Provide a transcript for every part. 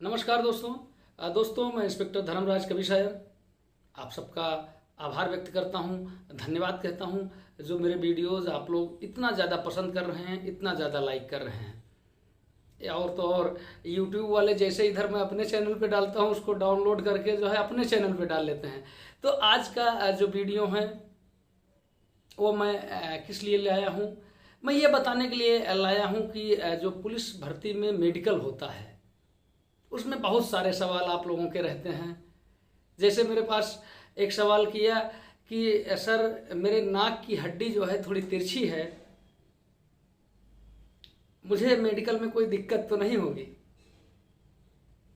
नमस्कार दोस्तों। मैं इंस्पेक्टर धर्मराज कविशायर आप सबका आभार व्यक्त करता हूं, धन्यवाद कहता हूं जो मेरे वीडियोस आप लोग इतना ज़्यादा पसंद कर रहे हैं, इतना ज़्यादा लाइक कर रहे हैं। और तो और यूट्यूब वाले जैसे इधर मैं अपने चैनल पे डालता हूं उसको डाउनलोड करके जो है अपने चैनल पे डाल लेते हैं। तो आज का जो वीडियो है वो मैं किस लिए लाया हूँ, मैं ये बताने के लिए लाया हूँ कि जो पुलिस भर्ती में मेडिकल होता है उसमें बहुत सारे सवाल आप लोगों के रहते हैं। जैसे मेरे पास एक सवाल किया कि सर मेरे नाक की हड्डी जो है थोड़ी तिरछी है, मुझे मेडिकल में कोई दिक्कत तो नहीं होगी।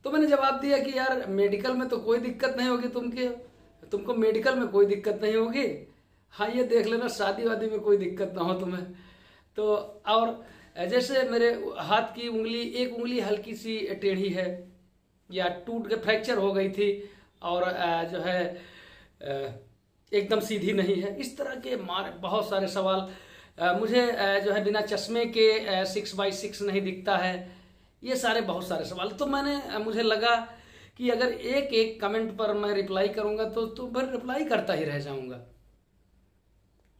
तो मैंने जवाब दिया कि यार मेडिकल में तो कोई दिक्कत नहीं होगी, तुमको मेडिकल में कोई दिक्कत नहीं होगी। हाँ ये देख लेना शादी वादी में कोई दिक्कत ना हो तुम्हें। तो और जैसे मेरे हाथ की उंगली, एक उंगली हल्की सी टेढ़ी है या टूट के फ्रैक्चर हो गई थी और जो है एकदम सीधी नहीं है, इस तरह के बहुत सारे सवाल। मुझे जो है बिना चश्मे के 6x6 नहीं दिखता है, ये सारे बहुत सारे सवाल। तो मुझे लगा कि अगर एक एक कमेंट पर मैं रिप्लाई करूँगा तो फिर रिप्लाई करता ही रह जाऊँगा।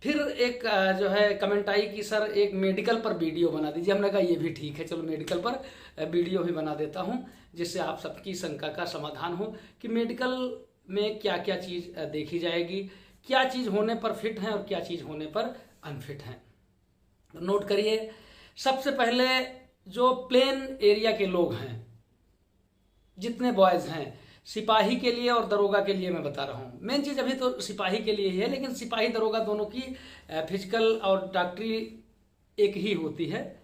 फिर एक जो है कमेंट आई कि सर एक मेडिकल पर वीडियो बना दीजिए। हमने कहा ये भी ठीक है, चलो मेडिकल पर वीडियो भी बना देता हूँ जिससे आप सबकी शंका का समाधान हो कि मेडिकल में क्या क्या चीज़ देखी जाएगी, क्या चीज़ होने पर फिट हैं और क्या चीज़ होने पर अनफिट हैं। तो नोट करिए, सबसे पहले जो प्लेन एरिया के लोग हैं, जितने बॉयज़ हैं, सिपाही के लिए और दरोगा के लिए मैं बता रहा हूँ। मेन चीज़ अभी तो सिपाही के लिए ही है, लेकिन सिपाही दरोगा दोनों की फिजिकल और डॉक्टरी एक ही होती है।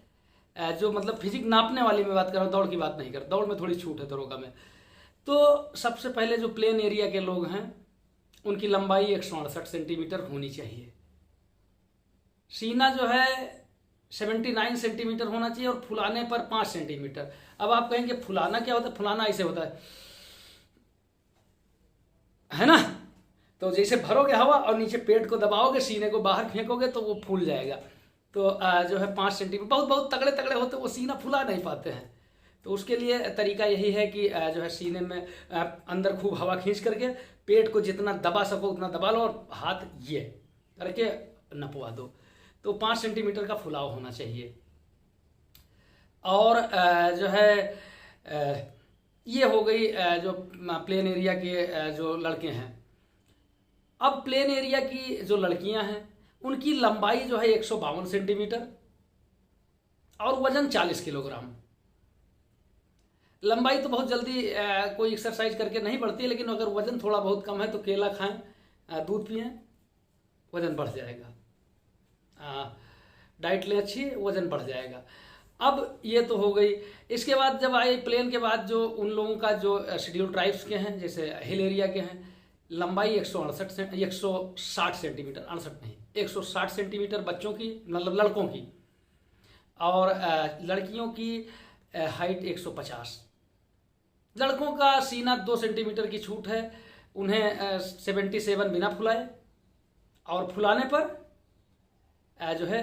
जो मतलब फिजिक नापने वाली मैं बात कर रहा हूँ, दौड़ की बात नहीं कर, दौड़ में थोड़ी छूट है दरोगा में। तो सबसे पहले जो प्लेन एरिया के लोग हैं उनकी लंबाई 168 सेंटीमीटर होनी चाहिए। सीना जो है 79 सेंटीमीटर होना चाहिए और फुलाने पर 5 सेंटीमीटर। अब आप कहेंगे फुलाना क्या होता है? फुलाना ऐसे होता है ना। तो जैसे भरोगे हवा और नीचे पेट को दबाओगे, सीने को बाहर फेंकोगे तो वो फूल जाएगा। तो जो है 5 सेंटीमीटर, बहुत बहुत तगड़े तगड़े होते वो सीना फुला नहीं पाते हैं। तो उसके लिए तरीका यही है कि जो है सीने में अंदर खूब हवा खींच करके पेट को जितना दबा सको उतना दबा लो और हाथ ये करके नपवा दो। तो 5 सेंटीमीटर का फुलाव होना चाहिए। और जो है ये हो गई जो प्लेन एरिया के जो लड़के हैं। अब प्लेन एरिया की जो लड़कियां हैं उनकी लंबाई जो है 152 सेंटीमीटर और वजन 40 किलोग्राम। लंबाई तो बहुत जल्दी कोई एक्सरसाइज करके नहीं बढ़ती है, लेकिन अगर वजन थोड़ा बहुत कम है तो केला खाएं, दूध पिएं, वजन बढ़ जाएगा। डाइट लें अच्छी, वजन बढ़ जाएगा। अब ये तो हो गई। इसके बाद जब आए प्लेन के बाद जो उन लोगों का जो शेड्यूल ट्राइब्स के हैं, जैसे हिल एरिया के हैं, लंबाई 160 सेंटीमीटर, 68 नहीं 160 सेंटीमीटर बच्चों की, मतलब लड़कों की। और लड़कियों की हाइट 150। लड़कों का सीना 2 सेंटीमीटर की छूट है, उन्हें 77 बिना फुलाए और फुलाने पर जो है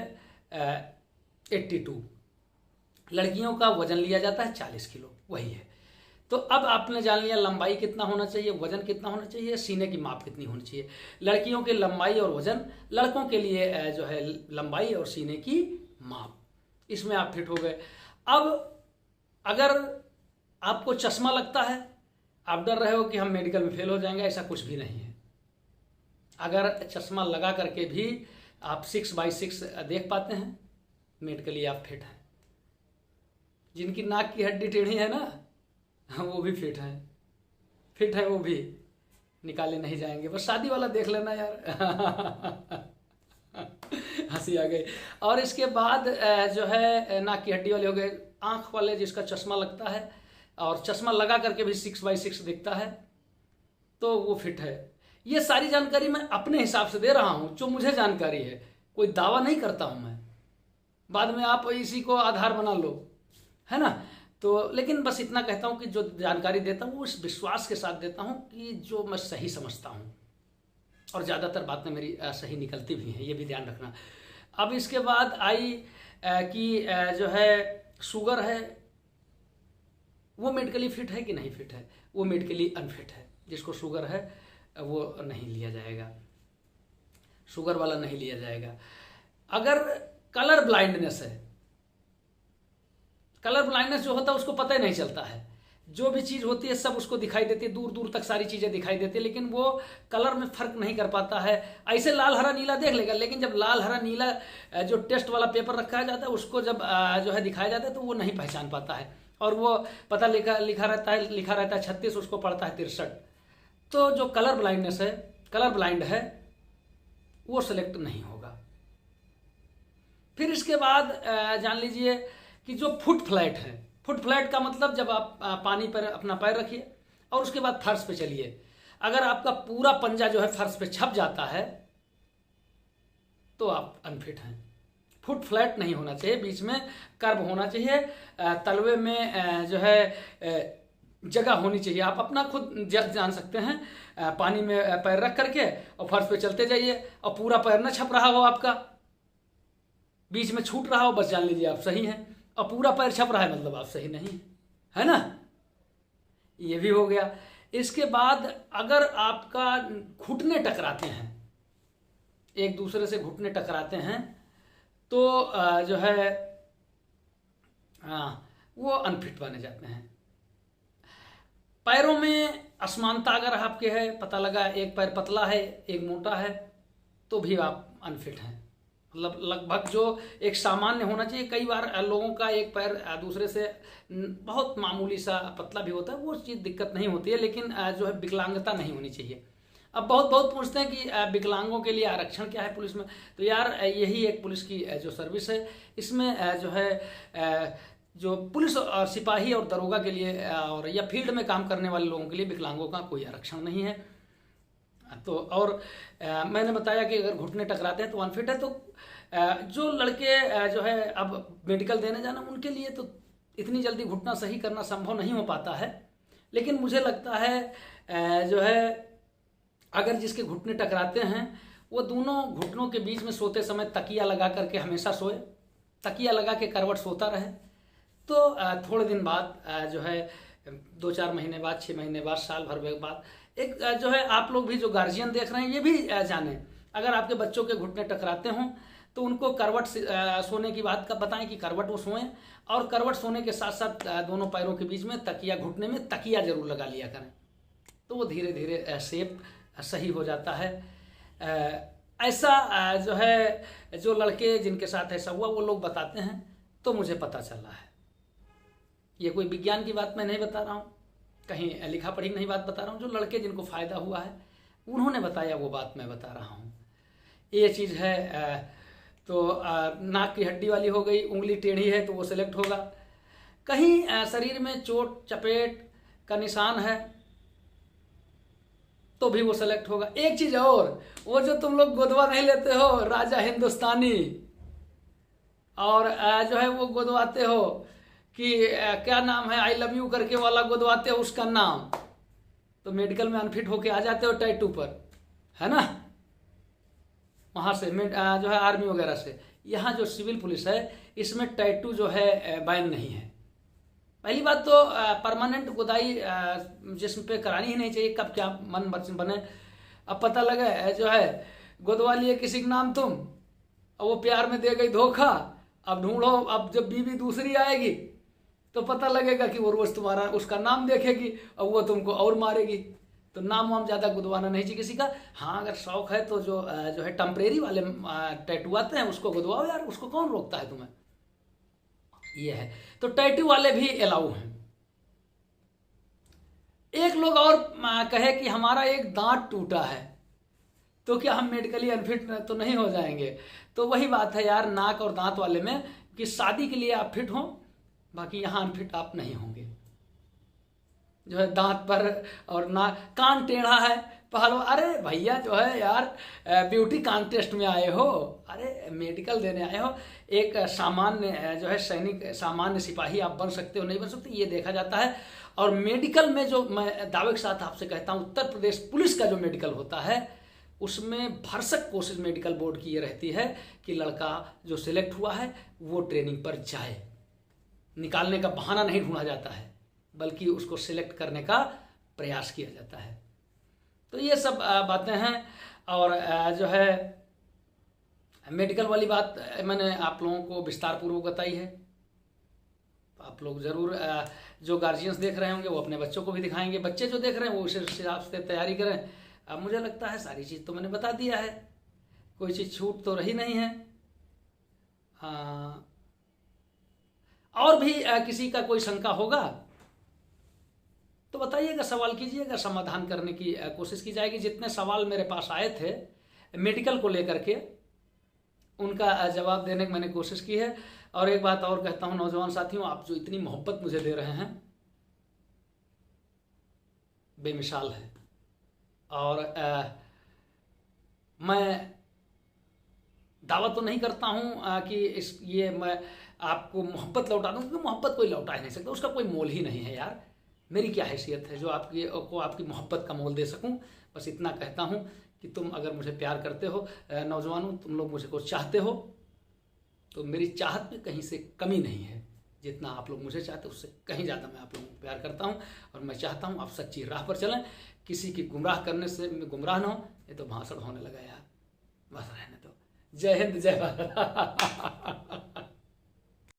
82। लड़कियों का वजन लिया जाता है 40 किलो, वही है। तो अब आपने जान लिया लंबाई कितना होना चाहिए, वजन कितना होना चाहिए, सीने की माप कितनी होनी चाहिए। लड़कियों के लंबाई और वजन, लड़कों के लिए जो है लंबाई और सीने की माप, इसमें आप फिट हो गए। अब अगर आपको चश्मा लगता है, आप डर रहे हो कि हम मेडिकल में फेल हो जाएंगे, ऐसा कुछ भी नहीं है। अगर चश्मा लगा करके भी आप 6x6 देख पाते हैं, मेडिकली आप फिट हैं। जिनकी नाक की हड्डी टेढ़ी है ना, वो भी फिट है, वो भी निकाले नहीं जाएंगे। बस शादी वाला देख लेना यार। हंसी आ गई। और इसके बाद जो है नाक की हड्डी वाले हो गए। आंख वाले जिसका चश्मा लगता है और चश्मा लगा करके भी 6x6 दिखता है, तो वो फिट है। ये सारी जानकारी मैं अपने हिसाब से दे रहा हूँ, जो मुझे जानकारी है, कोई दावा नहीं करता हूँ मैं। बाद में आप इसी को आधार बना लो, है ना। तो लेकिन बस इतना कहता हूँ कि जो जानकारी देता हूँ वो इस विश्वास के साथ देता हूँ कि जो मैं सही समझता हूँ, और ज़्यादातर बातें मेरी सही निकलती भी हैं, ये भी ध्यान रखना। अब इसके बाद आई कि जो है शुगर है वो मेडिकली फिट है कि नहीं फिट है? वो मेडिकली अनफिट है। जिसको शुगर है वो नहीं लिया जाएगा, शुगर वाला नहीं लिया जाएगा। अगर कलर ब्लाइंडनेस है, कलर ब्लाइंडनेस जो होता है उसको पता ही नहीं चलता है, जो भी चीज़ होती है सब उसको दिखाई देती है, दूर दूर तक सारी चीज़ें दिखाई देती है, लेकिन वो कलर में फर्क नहीं कर पाता है। ऐसे लाल हरा नीला देख लेगा, लेकिन जब लाल हरा नीला जो टेस्ट वाला पेपर रखा जाता है उसको जब जो है दिखाया जाता है तो वो नहीं पहचान पाता है, और वो पता लिखा रहता है 36, उसको पड़ता है 63। तो जो कलर ब्लाइंडनेस है, कलर ब्लाइंड है, वो सेलेक्ट नहीं होगा। फिर इसके बाद जान लीजिए कि जो फुट फ्लैट है, फुट फ्लैट का मतलब जब आप पानी पर अपना पैर रखिए और उसके बाद फर्श पे चलिए, अगर आपका पूरा पंजा जो है फर्श पे छप जाता है तो आप अनफिट हैं। फुट फ्लैट नहीं होना चाहिए, बीच में कर्व होना चाहिए, तलवे में जो है जगह होनी चाहिए। आप अपना खुद जान सकते हैं, पानी में पैर रख करके और फर्श पे चलते जाइए और पूरा पैर न छप रहा हो, आपका बीच में छूट रहा हो, बस जान लीजिए आप सही हैं, और पूरा पैर छप रहा है मतलब आप सही नहीं है ना। ये भी हो गया। इसके बाद अगर आपका घुटने टकराते हैं, एक दूसरे से घुटने टकराते हैं, तो जो है वो अनफिट बने जाते हैं। पैरों में असमानता अगर आपके है, पता लगा एक पैर पतला है एक मोटा है, तो भी आप अनफिट हैं। मतलब लगभग जो एक सामान्य होना चाहिए, कई बार लोगों का एक पैर दूसरे से बहुत मामूली सा पतला भी होता है, वो चीज़ दिक्कत नहीं होती है, लेकिन जो है विकलांगता नहीं होनी चाहिए। अब बहुत पूछते हैं कि विकलांगों के लिए आरक्षण क्या है पुलिस में, तो यार यही एक पुलिस की जो सर्विस है, इसमें जो है जो पुलिस और सिपाही और दरोगा के लिए और या फील्ड में काम करने वाले लोगों के लिए विकलांगों का कोई आरक्षण नहीं है। तो और मैंने बताया कि अगर घुटने टकराते हैं तो अनफिट है। तो जो लड़के जो है अब मेडिकल देने जाना, उनके लिए तो इतनी जल्दी घुटना सही करना संभव नहीं हो पाता है, लेकिन मुझे लगता है जो है अगर जिसके घुटने टकराते हैं वो दोनों घुटनों के बीच में सोते समय तकिया लगा करके हमेशा सोए, तकिया लगा के करवट सोता रहे, तो थोड़े दिन बाद जो है 2-4 महीने बाद, 6 महीने बाद, साल भर के बाद एक जो है आप लोग भी जो गार्जियन देख रहे हैं ये भी जाने, अगर आपके बच्चों के घुटने टकराते हों तो उनको करवट सोने की बात का बताएं कि करवट वो सोएं, और करवट सोने के साथ साथ दोनों पैरों के बीच में तकिया, घुटने में तकिया जरूर लगा लिया करें, तो वो धीरे धीरे शेप सही हो जाता है। ऐसा जो है जो लड़के जिनके साथ ऐसा हुआ वो लोग बताते हैं, तो मुझे पता चला है। ये कोई विज्ञान की बात मैं नहीं बता रहा हूँ, कहीं लिखा पढ़ी नहीं बात बता रहा हूँ, जो लड़के जिनको फ़ायदा हुआ है उन्होंने बताया वो बात मैं बता रहा हूँ। ये चीज़ है। तो नाक की हड्डी वाली हो गई, उंगली टेढ़ी है तो वो सेलेक्ट होगा। कहीं शरीर में चोट चपेट का निशान है तो भी वो सेलेक्ट होगा। एक चीज़ और, वो जो तुम लोग गोदवा नहीं लेते हो राजा हिंदुस्तानी, और जो है वो गोदवाते हो कि क्या नाम है, आई लव यू करके वाला गोदवाते हो उसका नाम, तो मेडिकल में अनफिट होके आ जाते हो टैटू पर, है ना, वहाँ से जो है आर्मी वगैरह से। यहाँ जो सिविल पुलिस है इसमें टैटू जो है बैन नहीं है। पहली बात तो परमानेंट गोदाई जिस्म पे करानी ही नहीं चाहिए, कब क्या मन बने। अब पता लगा जो है गोदवा लिए किसी का नाम तुम, अब वो प्यार में दे गई धोखा, अब ढूंढो, अब जब बीवी दूसरी आएगी तो पता लगेगा कि वो रोज तुम्हारा उसका नाम देखेगी और वो तुमको और मारेगी। तो नाम वाम ज़्यादा गुदवाना नहीं चाहिए किसी का। हाँ अगर शौक है तो जो है टेम्परेरी वाले टैटू आते हैं उसको गुदवाओ यार, उसको कौन रोकता है तुम्हें। ये है, तो टैटू वाले भी अलाउ हैं। एक लोग और कहे कि हमारा एक दांत टूटा है तो क्या हम मेडिकली अनफिट तो नहीं हो जाएंगे। तो वही बात है यार, नाक और दांत वाले में कि शादी के लिए आप फिट हो, बाकी यहाँ अनफिट आप नहीं होंगे। जो है दांत पर और नाक, कान टेढ़ा है पहलवान, अरे भैया जो है यार ब्यूटी कॉन्टेस्ट में आए हो, अरे मेडिकल देने आए हो, एक सामान्य जो है सैनिक, सामान्य सिपाही आप बन सकते हो नहीं बन सकते ये देखा जाता है। और मेडिकल में जो मैं दावे के साथ आपसे कहता हूँ, उत्तर प्रदेश पुलिस का जो मेडिकल होता है उसमें भरसक कोशिश मेडिकल बोर्ड की ये रहती है कि लड़का जो सिलेक्ट हुआ है वो ट्रेनिंग पर जाए, निकालने का बहाना नहीं ढूंढा जाता है। बल्कि उसको सिलेक्ट करने का प्रयास किया जाता है। तो ये सब बातें हैं। और जो है मेडिकल वाली बात मैंने आप लोगों को विस्तार पूर्वक बताई है। तो आप लोग ज़रूर जो गार्जियंस देख रहे होंगे वो अपने बच्चों को भी दिखाएंगे, बच्चे जो देख रहे हैं वो उस हिसाब से तैयारी करें। मुझे लगता है सारी चीज़ तो मैंने बता दिया है, कोई चीज़ छूट तो रही नहीं है। और भी किसी का कोई शंका होगा तो बताइएगा, सवाल कीजिएगा, समाधान करने की कोशिश की जाएगी। जितने सवाल मेरे पास आए थे मेडिकल को लेकर के उनका जवाब देने की मैंने कोशिश की है। और एक बात और कहता हूं नौजवान साथियों, आप जो इतनी मोहब्बत मुझे दे रहे हैं बेमिसाल है। और मैं दावा तो नहीं करता हूं कि ये मैं आपको मोहब्बत लौटा दूं, क्योंकि मोहब्बत कोई लौटा ही नहीं सकता, उसका कोई मोल ही नहीं है यार। मेरी क्या हैसियत है जो आपकी मोहब्बत का मोल दे सकूं। बस इतना कहता हूं कि तुम अगर मुझे प्यार करते हो, नौजवानों तुम लोग मुझे को चाहते हो, तो मेरी चाहत में कहीं से कमी नहीं है। जितना आप लोग मुझे चाहते हो उससे कहीं ज़्यादा मैं आप लोगों को प्यार करता हूं। और मैं चाहता हूं आप सच्ची राह पर चलें, किसी की गुमराह करने से गुमराह ना हो। ये तो भाषण होने लगा यार, बस रहने दो। जय हिंद, जय भारत।